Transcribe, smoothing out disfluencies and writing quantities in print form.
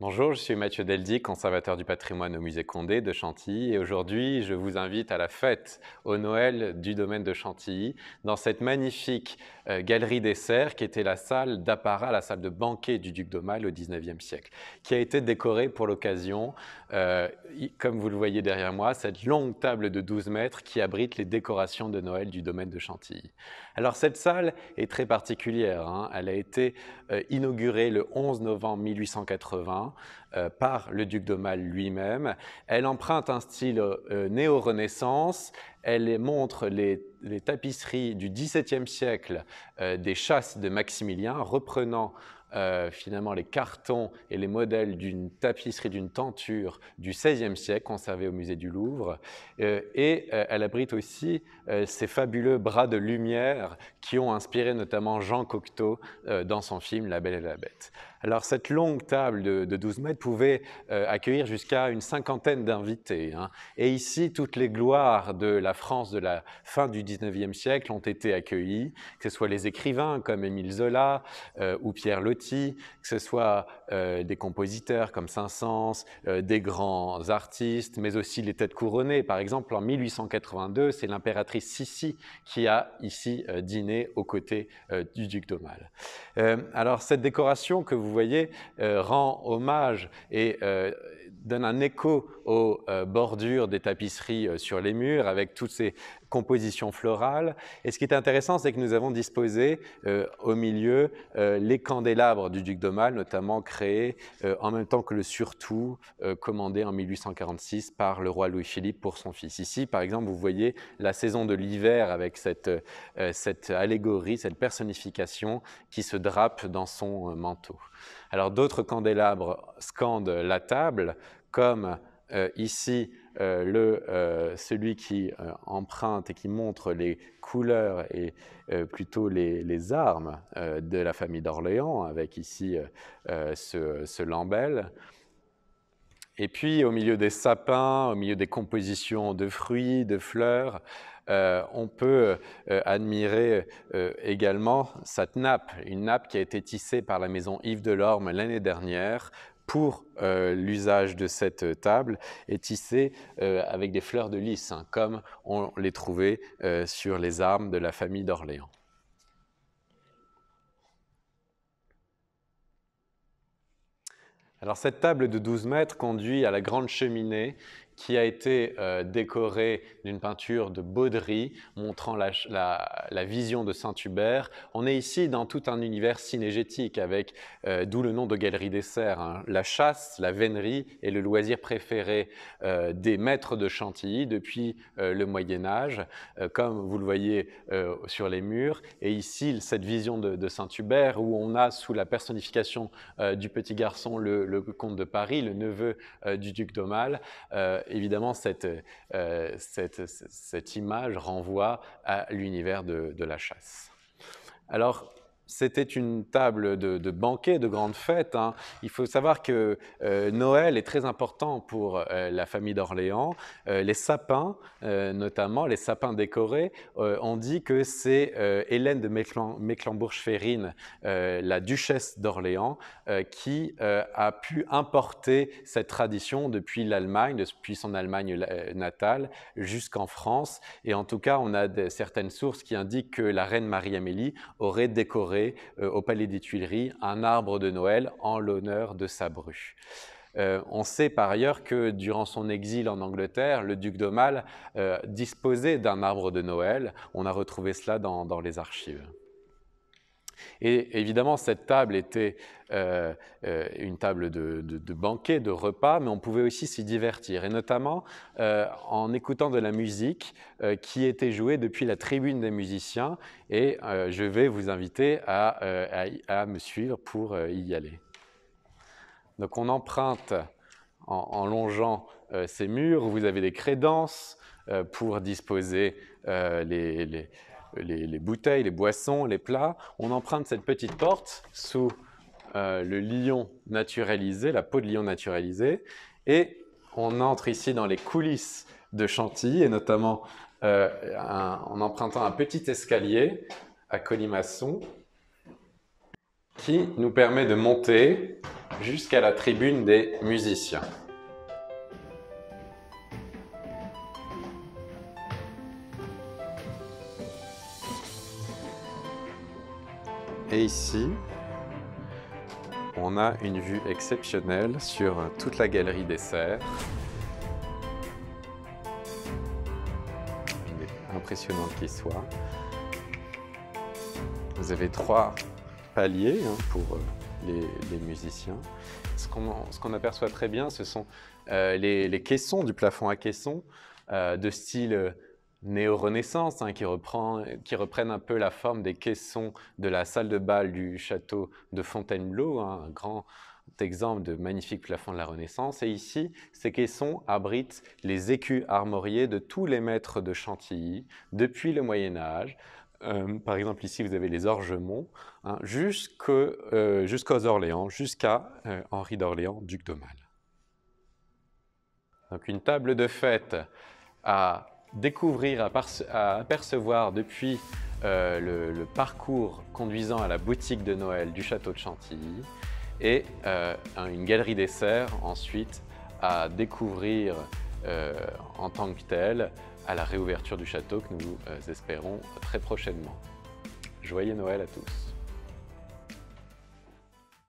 Bonjour, je suis Mathieu Deldy, conservateur du patrimoine au musée Condé de Chantilly et aujourd'hui je vous invite à la fête au Noël du domaine de Chantilly dans cette magnifique galerie des Serres qui était la salle d'apparat, la salle de banquet du duc d'Aumale au XIXe siècle, qui a été décorée pour l'occasion, comme vous le voyez derrière moi, cette longue table de 12 mètres qui abrite les décorations de Noël du domaine de Chantilly. Alors cette salle est très particulière, hein. Elle a été inaugurée le 11 novembre 1880 par le duc d'Aumale lui-même. Elle emprunte un style néo-renaissance. Elle montre les tapisseries du XVIIe siècle des chasses de Maximilien, reprenant finalement les cartons et les modèles d'une tapisserie, d'une tenture du XVIe siècle conservée au musée du Louvre. Elle abrite aussi ces fabuleux bras de lumière qui ont inspiré notamment Jean Cocteau dans son film La Belle et la Bête. Alors cette longue table de 12 mètres pouvait accueillir jusqu'à une cinquantaine d'invités, hein. Et ici, toutes les gloires de la France de la fin du XIXe siècle ont été accueillies, que ce soit les écrivains comme Émile Zola ou Pierre Loti, que ce soit des compositeurs comme Saint-Saëns, des grands artistes, mais aussi les têtes couronnées. Par exemple, en 1882, c'est l'impératrice Sissi qui a ici dîné aux côtés du duc d'Aumale. Alors cette décoration que vous voyez rend hommage et donne un écho aux bordures des tapisseries sur les murs avec toutes ces compositions florales. Et ce qui est intéressant, c'est que nous avons disposé au milieu les candélabres du duc d'Aumale, notamment créés en même temps que le surtout commandé en 1846 par le roi Louis-Philippe pour son fils. Ici, par exemple, vous voyez la saison de l'hiver avec cette allégorie, cette personnification qui se drape dans son manteau. Alors d'autres candélabres scandent la table, comme ici celui qui emprunte et qui montre les couleurs et plutôt les armes de la famille d'Orléans, avec ici ce lambel. Et puis, au milieu des sapins, au milieu des compositions de fruits, de fleurs, on peut admirer également cette nappe, une nappe qui a été tissée par la maison Yves Delorme l'année dernière pour l'usage de cette table et tissée avec des fleurs de lys, hein, comme on les trouvait sur les armes de la famille d'Orléans. Alors cette table de 12 mètres conduit à la grande cheminée qui a été décorée d'une peinture de Baudry montrant la vision de Saint-Hubert. On est ici dans tout un univers synégétique avec, d'où le nom de Galerie des Serres, hein. La chasse, la vénerie est le loisir préféré des maîtres de Chantilly depuis le Moyen-Âge, comme vous le voyez sur les murs. Et ici, cette vision de Saint-Hubert où on a sous la personnification du petit garçon le comte de Paris, le neveu du duc d'Aumale. Évidemment, cette image renvoie à l'univers de la chasse. Alors, c'était une table de banquet, de grande fête, hein. Il faut savoir que Noël est très important pour la famille d'Orléans. Les sapins, notamment les sapins décorés, on dit que c'est Hélène de Mecklembourg-Schwerin, la duchesse d'Orléans, qui a pu importer cette tradition depuis l'Allemagne, depuis son Allemagne natale, jusqu'en France. Et en tout cas, on a certaines sources qui indiquent que la reine Marie-Amélie aurait décoré au Palais des Tuileries un arbre de Noël en l'honneur de sa bru. On sait par ailleurs que durant son exil en Angleterre, le duc d'Aumale disposait d'un arbre de Noël. On a retrouvé cela dans les archives. Et évidemment, cette table était une table de banquet, de repas, mais on pouvait aussi s'y divertir, et notamment en écoutant de la musique qui était jouée depuis la tribune des musiciens, et je vais vous inviter à me suivre pour y aller. Donc on emprunte en longeant ces murs où vous avez des crédences pour disposer les bouteilles, les boissons, les plats. On emprunte cette petite porte sous le lion naturalisé, la peau de lion naturalisée, et on entre ici dans les coulisses de Chantilly, et notamment en empruntant un petit escalier à colimaçon. qui nous permet de monter jusqu'à la tribune des musiciens. Et ici, on a une vue exceptionnelle sur toute la galerie des serres. Impressionnante qu'il soit. Vous avez 3 paliers pour les musiciens. Ce qu'on aperçoit très bien, ce sont les caissons du plafond à caissons de style néo-renaissance qui reprennent un peu la forme des caissons de la salle de bal du château de Fontainebleau, un grand exemple de magnifique plafond de la Renaissance. Et ici, ces caissons abritent les écus armoriés de tous les maîtres de Chantilly depuis le Moyen-Âge. Par exemple, ici, vous avez les Orgemont, jusqu'aux Orléans, jusqu'à Henri d'Orléans, duc d'Aumale. Donc une table de fête à découvrir, à apercevoir depuis le parcours conduisant à la boutique de Noël du château de Chantilly, et une galerie des serres ensuite à découvrir en tant que telle à la réouverture du château que nous espérons très prochainement. Joyeux Noël à tous!